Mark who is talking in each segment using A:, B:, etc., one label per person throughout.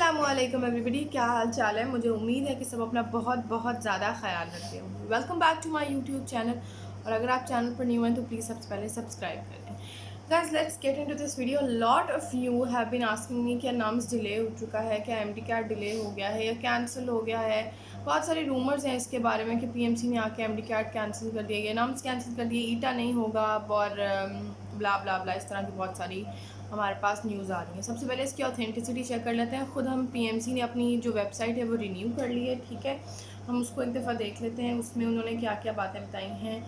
A: अस्सलामुअलैकुम एवरीबडी, क्या हाल चाल है। मुझे उम्मीद है कि सब अपना बहुत बहुत ज़्यादा ख्याल रखते होंगे। Welcome back to my YouTube channel. और अगर आप चैनल पर न्यू हैं तो प्लीज़ सबसे पहले सब्सक्राइब कर दें। Guys, let's get into this video. Lot of you have been asking me क्या नाम्स डिले हो चुका है, क्या एमडी कार्ड डिले हो गया है या कैंसिल हो गया है। बहुत सारे रूमर्स हैं इसके बारे में कि पीएमसी ने आके एमडी कार्ड कैंसिल कर दिया, ये नाम्स कैंसिल कर दिए, ईटा नहीं होगा और ब्ला ब्ला ब्ला, इस तरह की बहुत सारी हमारे पास न्यूज़ आ रही है। सबसे पहले इसकी ऑथेंटिसिटी चेक कर लेते हैं। ख़ुद हम पीएमसी ने अपनी जो वेबसाइट है वो रिन्यू कर ली है, ठीक है। हम उसको एक दफ़ा देख लेते हैं, उसमें उन्होंने क्या क्या बातें बताई हैं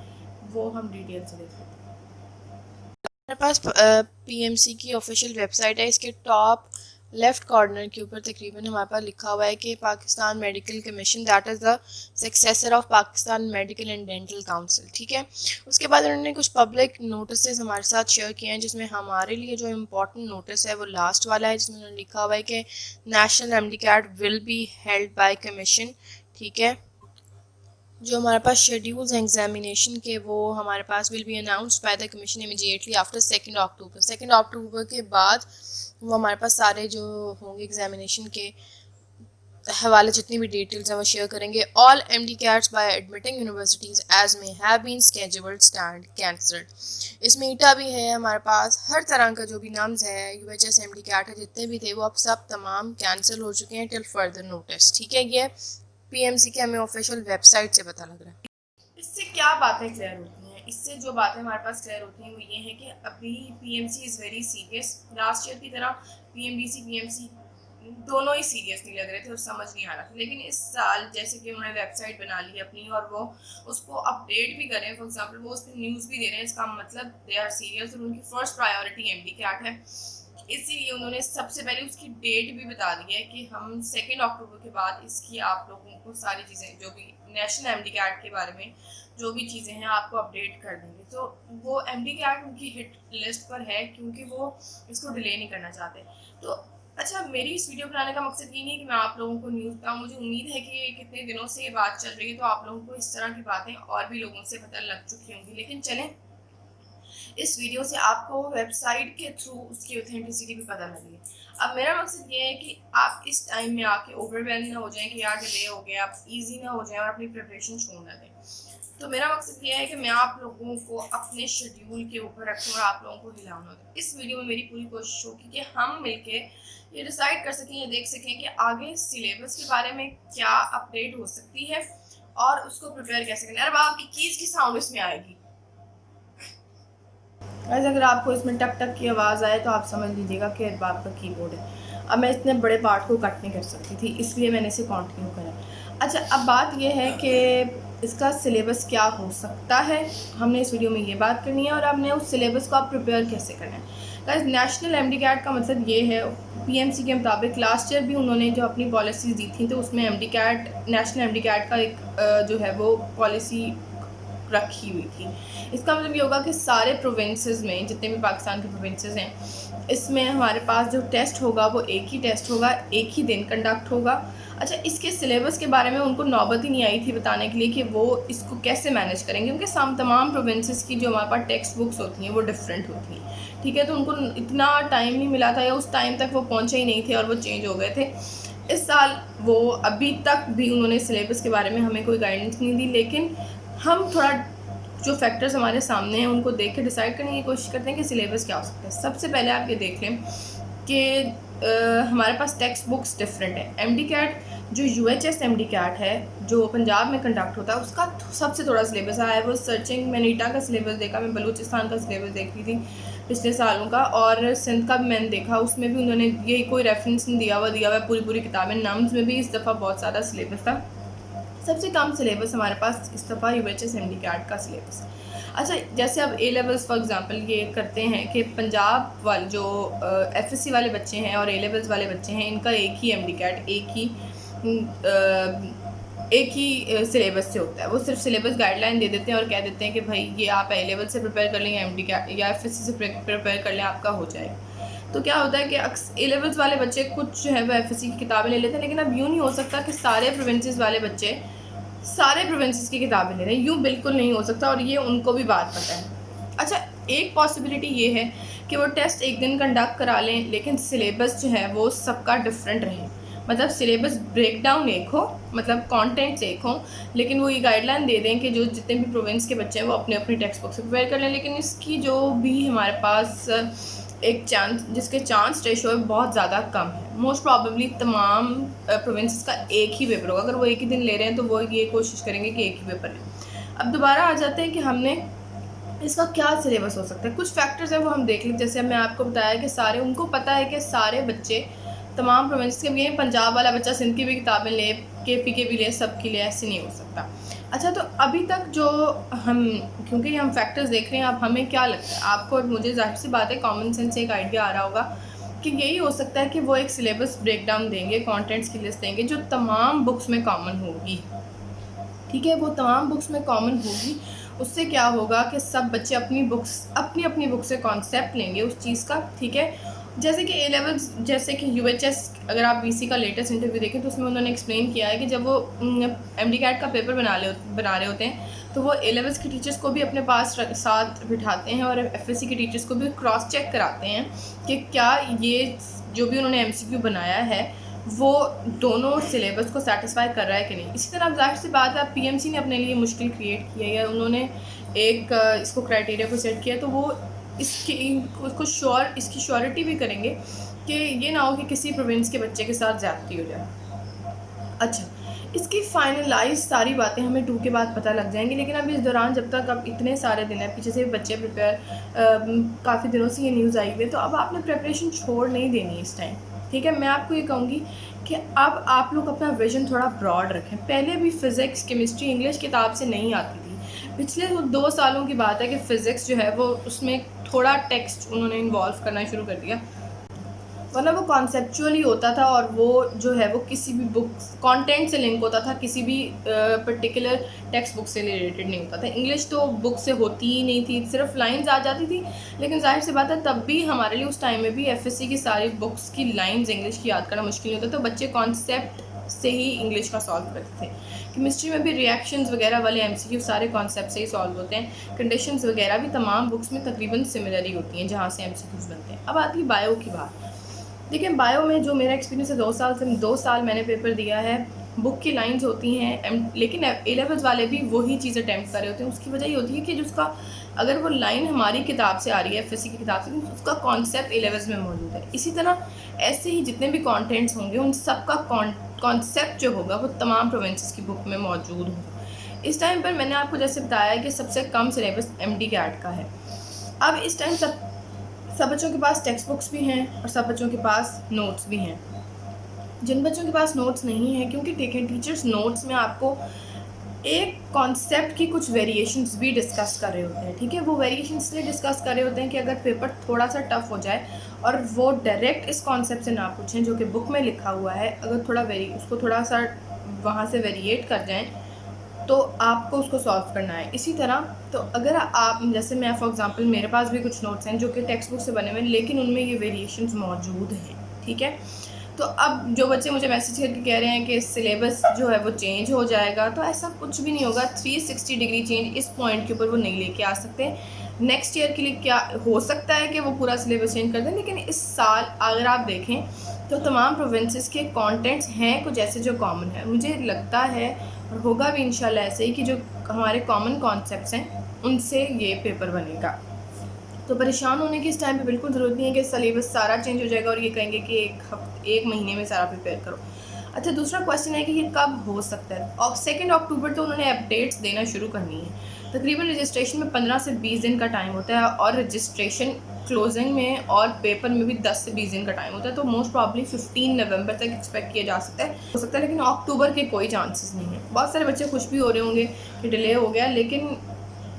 A: वो हम डिटेल से देख लेते हैं। हमारे पास पीएमसी की ऑफिशियल वेबसाइट है। इसके टॉप लेफ़्ट कॉर्नर के ऊपर तकरीबन हमारे पास लिखा हुआ है कि Pakistan medical commission that is the successor of Pakistan medical and dental council, ठीक है। उसके बाद उन्होंने कुछ पब्लिक नोटिस हमारे साथ शेयर किए हैं, जिसमें हमारे लिए जो इम्पोर्टेंट नोटिस है वो लास्ट वाला है, जिसमें उन्होंने लिखा हुआ है कि national MD card will be held by commission, ठीक है। जो हमारे पास शेड्यूल्स हैं एग्जामिनेशन के वो हमारे पास will be announced by the commission immediately after 2 October. 2 अक्टूबर के बाद वो हमारे पास सारे जो होंगे एग्जामिनेशन के हवाले जितनी भी डिटेल्स हैं वो शेयर करेंगे। All MD cats by admitting universities as may have been scheduled stand cancelled. इसमें ईटा भी है हमारे पास। हर तरह का जो भी नाम्स है यूएचएस एमडी कैट है जितने भी थे वो अब सब तमाम कैंसिल हो चुके हैं टिल फर्दर नोटिस, ठीक है। ये पीएमसी के हमें ऑफिशियल वेबसाइट से पता लग रहा है। इससे क्या बातें क्लियर होती हैं? इससे जो बातें हमारे पास क्लियर होती हैं वो ये है कि अभी PMC is very serious. Last year की तरह पीएमडीसी पीएमसी दोनों ही सीरियस नहीं लग रहे थे और समझ नहीं आ रहा था, लेकिन इस साल जैसे कि उन्होंने वेबसाइट बना ली अपनी और वो उसको अपडेट भी कर रहे हैं, फॉर एग्जांपल वो उस पर न्यूज़ भी दे रहे हैं, इसका मतलब दे आर सीरियस और उनकी फर्स्ट प्रायोरिटी एमडी कैट है। इसीलिए उन्होंने सबसे पहले उसकी डेट भी बता दी है कि हम 2 अक्टूबर के बाद इसकी आप लोगों को सारी चीज़ें जो भी नेशनल एमडी कैट के बारे में जो भी चीज़ें हैं आपको अपडेट कर देंगे। तो वो एमडी कैट उनकी हिट लिस्ट पर है क्योंकि वो इसको डिले नहीं करना चाहते। तो अच्छा, मेरी इस वीडियो बनाने का मकसद ये नहीं है कि मैं आप लोगों को न्यूज़ बताऊँ। मुझे उम्मीद है कि कितने दिनों से ये बात चल रही है तो आप लोगों को इस तरह की बातें और भी लोगों से पता लग चुकी होंगी, लेकिन चलें इस वीडियो से आपको वेबसाइट के थ्रू उसकी ऑथेंटिसिटी भी पता लगी है। अब मेरा मकसद ये है कि आप इस टाइम में आके ओवरवेल्म ना हो जाएं कि यार डिले हो गया, आप इजी ना हो जाएं और अपनी प्रिपरेशन छोड़ ना दें। तो मेरा मकसद ये है कि मैं आप लोगों को अपने शेड्यूल के ऊपर रखूँ और आप लोगों को हिलाऊँ ना दूँ। इस वीडियो में मेरी पूरी कोशिश होगी कि हम मिलके ये डिसाइड कर सकें, ये देख सकें कि आगे सिलेबस के बारे में क्या अपडेट हो सकती है और उसको प्रिपेयर कैसे करना है। अब आपकी कीज़ की साउंड इसमें आएगी, गाइस अगर आपको इसमें टक टक की आवाज़ आए तो आप समझ लीजिएगा कि अरबाब का कीबोर्ड है। अब मैं इतने बड़े पार्ट को कट नहीं कर सकती थी, इसलिए मैंने इसे कंटिन्यू करा। अच्छा, अब बात यह है कि इसका सिलेबस क्या हो सकता है, हमने इस वीडियो में ये बात करनी है और हमने उस सिलेबस को आप प्रिपेयर कैसे करना है। गाइस, नेशनल एमडी कैट का मतलब ये है, पीएमसी के मुताबिक लास्ट ईयर भी उन्होंने जो अपनी पॉलिसीज़ दी थी तो उसमें MD CAT, national MD CAT का एक जो है वो पॉलिसी रखी हुई थी। इसका मतलब ये होगा कि सारे प्रोविंसेस में जितने भी पाकिस्तान के प्रोविंसेस हैं इसमें हमारे पास जो टेस्ट होगा वो एक ही टेस्ट होगा, एक ही दिन कंडक्ट होगा। अच्छा, इसके सिलेबस के बारे में उनको नौबत ही नहीं आई थी बताने के लिए कि वो इसको कैसे मैनेज करेंगे, क्योंकि तमाम प्रोविंसेस की जो हमारे पास टेक्स्ट बुक्स होती हैं वो डिफरेंट होती हैं, ठीक है। तो उनको इतना टाइम नहीं मिला था या उस टाइम तक वो पहुँचे ही नहीं थे और वो चेंज हो गए थे। इस साल वो अभी तक भी उन्होंने सिलेबस के बारे में हमें कोई गाइडेंस नहीं दी, लेकिन हम थोड़ा जो फैक्टर्स हमारे सामने हैं उनको देख के डिसाइड करने की कोशिश करते हैं कि सिलेबस क्या हो सकता है। सबसे पहले आप ये देख लें कि हमारे पास टेक्स्ट बुक्स डिफरेंट है। एमडी कैट जो यूएचएस एमडी कैट है जो पंजाब में कंडक्ट होता है उसका सबसे थोड़ा सिलेबस आया है। वो सर्चिंग, मैंने ईटा का सिलेबस देखा, मैं बलूचिस्तान का सिलेबस देख रही थी पिछले सालों का, और सिंध का भी मैंने देखा, उसमें भी उन्होंने ये कोई रेफरेंस नहीं दिया हुआ पूरी किताबें। नाम्स में भी इस दफ़ा बहुत ज़्यादा सिलेबस था। सबसे कम सिलेबस हमारे पास इस दफ़ा यूएचएस एमडी कैट का सिलेबस। अच्छा, जैसे अब ए लेवल्स फॉर एग्जांपल ये करते हैं कि पंजाब वाले जो एफएससी वाले बच्चे हैं और ए लेवल्स वाले बच्चे हैं इनका एक ही एमडी कैट एक ही सिलेबस से होता है। वो सिर्फ सिलेबस गाइडलाइन दे देते हैं और कह देते हैं कि भाई ये आप ए लेवल से प्रिपेयर कर लें या एमडी कैट या एफएससी से प्रिपेयर कर लें, आपका हो जाएगा। तो क्या होता है कि ए लेवल्स वाले बच्चे कुछ जो है वो एफएससी की किताबें ले लेते हैं, लेकिन अब यूँ नहीं हो सकता कि सारे प्रोविंसेस वाले बच्चे सारे प्रोविंसेस की किताबें ले रहे हैं, यूँ बिल्कुल नहीं हो सकता और ये उनको भी बात पता है। अच्छा, एक पॉसिबिलिटी ये है कि वो टेस्ट एक दिन कंडक्ट करा लें लेकिन सिलेबस जो है वो सबका डिफरेंट रहे। मतलब सिलेबस ब्रेकडाउन एक हो, मतलब कंटेंट्स एक हो, लेकिन वो ये गाइडलाइन दे दें कि जो जितने भी प्रोविंस के बच्चे हैं वो अपने अपनी टेक्स्ट बुक से प्रिपेयर कर लें। लेकिन इसकी जो भी हमारे पास एक चांस, जिसके चांस रेशो है बहुत ज़्यादा कम है। मोस्ट प्रॉबेबली तमाम प्रोविंस का एक ही पेपर होगा। अगर वो एक ही दिन ले रहे हैं तो वो ये कोशिश करेंगे कि एक ही पेपर लें। अब दोबारा आ जाते हैं कि हमने इसका क्या सिलेबस हो सकता है। कुछ फैक्टर्स हैं वो हम देख लें। जैसे मैं आपको बताया कि सारे, उनको पता है कि सारे बच्चे तमाम प्रोविंस के भी हैं, पंजाब वाला बच्चा सिंध की भी किताबें ले, KP के भी ले, सबके लिए ऐसे नहीं हो सकता। अच्छा, तो अभी तक जो हम, क्योंकि हम फैक्टर्स देख रहे हैं, अब हमें क्या लगता है, आपको और मुझे जाहिर सी बात है कॉमन सेंस से एक आइडिया आ रहा होगा कि यही हो सकता है कि वो एक सिलेबस ब्रेकडाउन देंगे, कंटेंट्स की लिस्ट देंगे जो तमाम बुक्स में कॉमन होगी। ठीक है, वो तमाम बुक्स में कॉमन होगी। उससे क्या होगा कि सब बच्चे अपनी अपनी बुक से कॉन्सेप्ट लेंगे उस चीज़ का। ठीक है, जैसे कि A-levels, जैसे कि UHS, अगर आप BC का लेटेस्ट इंटरव्यू देखें तो उसमें उन्होंने एक्सप्लेन किया है कि जब वो MD-CAT का पेपर बना रहे होते हैं तो वो A-levels के टीचर्स को भी अपने पास साथ बिठाते हैं और FSC के टीचर्स को भी क्रॉस चेक कराते हैं कि क्या ये जो भी उन्होंने MCQ बनाया है वो दोनों सिलेबस को सेटिस्फाई कर रहा है कि नहीं। इसी तरह जाहिर सी बात है, PMC ने अपने लिए मुश्किल क्रिएट की है या उन्होंने एक इसको क्राइटेरिया को सेट किया, तो वो इसकी श्योरिटी भी करेंगे कि ये ना हो कि किसी प्रोविंस के बच्चे के साथ ज़्यादती हो जाए। अच्छा, इसकी फाइनलाइज सारी बातें हमें 2 के बाद पता लग जाएंगी, लेकिन अब इस दौरान जब तक अब इतने सारे दिन हैं, पीछे से बच्चे प्रिपेयर, काफ़ी दिनों से ये न्यूज़ आई हुई है, तो अब आपने प्रिपरेशन छोड़ नहीं देनी इस टाइम। ठीक है, मैं आपको ये कहूँगी कि अब आप लोग अपना विजन थोड़ा ब्रॉड रखें। पहले भी फ़िज़िक्स, केमिस्ट्री, इंग्लिश किताब से नहीं आती थी। पिछले 2 सालों की बात है कि फ़िज़िक्स जो है वो उसमें थोड़ा टेक्स्ट उन्होंने इन्वॉल्व करना शुरू कर दिया, वरना वो कॉन्सेप्चुअली होता था और वो जो है वो किसी भी बुक कंटेंट से लिंक होता था, किसी भी पर्टिकुलर टेक्स्ट बुक से रिलेटेड नहीं होता था। इंग्लिश तो बुक से होती ही नहीं थी, सिर्फ लाइंस आ जाती थी। लेकिन जाहिर सी बात है तब भी हमारे लिए उस टाइम में भी FSC की सारी बुक्स की लाइंस इंग्लिश की याद करना मुश्किल नहीं होता, तो बच्चे कॉन्सेप्ट से ही इंग्लिश का सॉल्व करते थे। केमिस्ट्री में भी रिएक्शंस वगैरह वाले MCQ सारे कॉन्सेप्ट से ही सॉल्व होते हैं। कंडीशंस वगैरह भी तमाम बुक्स में तकरीबन सिमिलर ही होती हैं जहाँ से MCQs बनते हैं। अब आती है बायो की बात। देखिए, बायो में जो मेरा एक्सपीरियंस है, 2 साल मैंने पेपर दिया है। बुक की लाइंस होती हैं, लेकिन A-levels वाले भी वही चीज़ अटैम्प्ट कर रहे होते हैं। उसकी वजह ये होती है कि जो उसका, अगर वो लाइन हमारी किताब से आ रही है, FSC की किताब से, तो उसका कॉन्सेप्ट A-levels में मौजूद है। इसी तरह ऐसे ही जितने भी कॉन्टेंट्स होंगे उन सब का कॉन्सेप्ट जो होगा वो तमाम प्रोविंसेस की बुक में मौजूद होगा। इस टाइम पर मैंने आपको जैसे बताया कि सबसे कम सिलेबस MD-CAT का है। अब इस टाइम सब बच्चों के पास टेक्स्ट बुक्स भी हैं और सब बच्चों के पास नोट्स भी हैं। जिन बच्चों के पास नोट्स नहीं है, क्योंकि देखें टीचर्स नोट्स में आपको एक कॉन्सेप्ट की कुछ वेरिएशंस भी डिस्कस कर रहे होते हैं। ठीक है, वो वेरिएशंस इसलिए डिस्कस कर रहे होते हैं कि अगर पेपर थोड़ा सा टफ हो जाए और वो डायरेक्ट इस कॉन्सेप्ट से ना पूछें जो कि बुक में लिखा हुआ है, अगर उसको थोड़ा सा वहाँ से वेरिएट कर जाएँ तो आपको उसको सॉल्व करना है। इसी तरह तो अगर आप, जैसे मैं फॉर एग्जांपल मेरे पास भी कुछ नोट्स हैं जो कि टेक्स्ट बुक से बने हुए हैं, लेकिन उनमें ये वेरिएशंस मौजूद हैं। ठीक है, तो अब जो बच्चे मुझे मैसेज करके कह रहे हैं कि सिलेबस जो है वो चेंज हो जाएगा, तो ऐसा कुछ भी नहीं होगा। 360 डिग्री चेंज इस पॉइंट के ऊपर वो नहीं लेके आ सकते। नेक्स्ट ईयर के लिए क्या हो सकता है कि वो पूरा सिलेबस चेंज कर दें, लेकिन इस साल अगर आप देखें तो तमाम प्रोविंसेस के कंटेंट्स हैं कुछ ऐसे जो कॉमन है। मुझे लगता है और होगा भी इंशाल्लाह ऐसे ही कि जो हमारे कॉमन कॉन्सेप्ट्स हैं उनसे ये पेपर बनेगा। तो परेशान होने की इस टाइम पे बिल्कुल ज़रूरत नहीं है कि सिलेबस सारा चेंज हो जाएगा और ये कहेंगे कि एक महीने में सारा प्रिपेयर करो। अच्छा, दूसरा क्वेश्चन है कि ये कब हो सकता है। और 2 अक्टूबर तो उन्होंने अपडेट्स देना शुरू करनी है। तकरीबन रजिस्ट्रेशन में 15 से 20 दिन का टाइम होता है और रजिस्ट्रेशन क्लोजिंग में और पेपर में भी 10 से 20 दिन का टाइम होता है। तो मोस्ट प्रॉब्ली 15 नवंबर तक एक्सपेक्ट किया जा सकता है, लेकिन अक्टूबर के कोई चांसेस नहीं है। बहुत सारे बच्चे खुश भी हो रहे होंगे कि डिले हो गया, लेकिन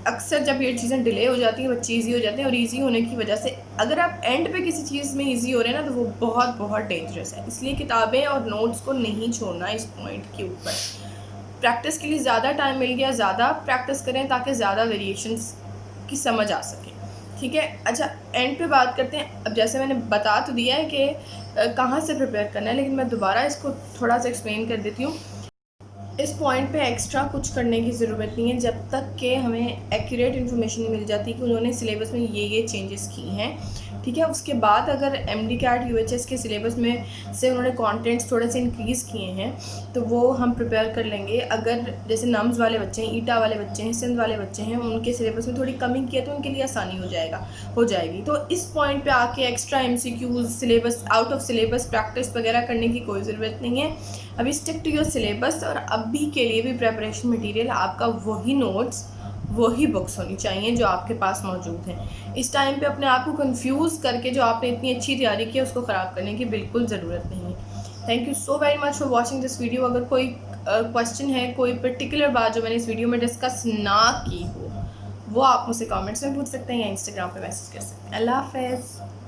A: अक्सर जब ये चीज़ें डिले हो जाती हैं बच्चे ईजी हो जाते हैं, और ईजी होने की वजह से अगर आप एंड पे किसी चीज़ में ईजी हो रहे हैं ना तो वो बहुत बहुत डेंजरस है। इसलिए किताबें और नोट्स को नहीं छोड़ना इस पॉइंट के ऊपर। प्रैक्टिस के लिए ज़्यादा टाइम मिल गया, ज़्यादा प्रैक्टिस करें ताकि ज़्यादा वेरिएशंस की समझ आ सके। ठीक है, अच्छा एंड पे बात करते हैं। अब जैसे मैंने बता तो दिया है कि कहाँ से प्रिपेयर करना है, लेकिन मैं दोबारा इसको थोड़ा सा एक्सप्लेन कर देती हूँ। इस पॉइंट पे एक्स्ट्रा कुछ करने की ज़रूरत नहीं है जब तक कि हमें एक्यूरेट इन्फॉर्मेशन मिल जाती कि उन्होंने सिलेबस में ये चेंजेस की हैं, ठीक है। उसके बाद अगर MD-CAT UHS के सिलेबस में से उन्होंने कंटेंट्स थोड़े से इंक्रीज़ किए हैं तो वो हम प्रिपेयर कर लेंगे। अगर जैसे नम्स वाले बच्चे हैं, ईटा वाले बच्चे हैं, सिंध वाले बच्चे हैं, उनके सिलेबस में थोड़ी कमी की है तो उनके लिए आसानी हो जाएगी। तो इस पॉइंट पे आके extra MCQs, syllabus out of syllabus practice वगैरह करने की कोई ज़रूरत नहीं है। अभी स्टिक टू योर सिलेबस, और अभी के लिए भी प्रेपरेशन मटेरियल आपका वही नोट्स, वही बुक्स होनी चाहिए जो आपके पास मौजूद हैं। इस टाइम पे अपने आप को कंफ्यूज करके जो आपने इतनी अच्छी तैयारी की है उसको ख़राब करने की बिल्कुल ज़रूरत नहीं है। Thank you so very much for watching this video. अगर कोई क्वेश्चन है, कोई पर्टिकुलर बात जो मैंने इस वीडियो में डिस्कस ना की हो, वो आप मुझसे कमेंट्स में पूछ सकते हैं या इंस्टाग्राम पे मैसेज कर सकते हैं। अल्लाह हाफ़िज़।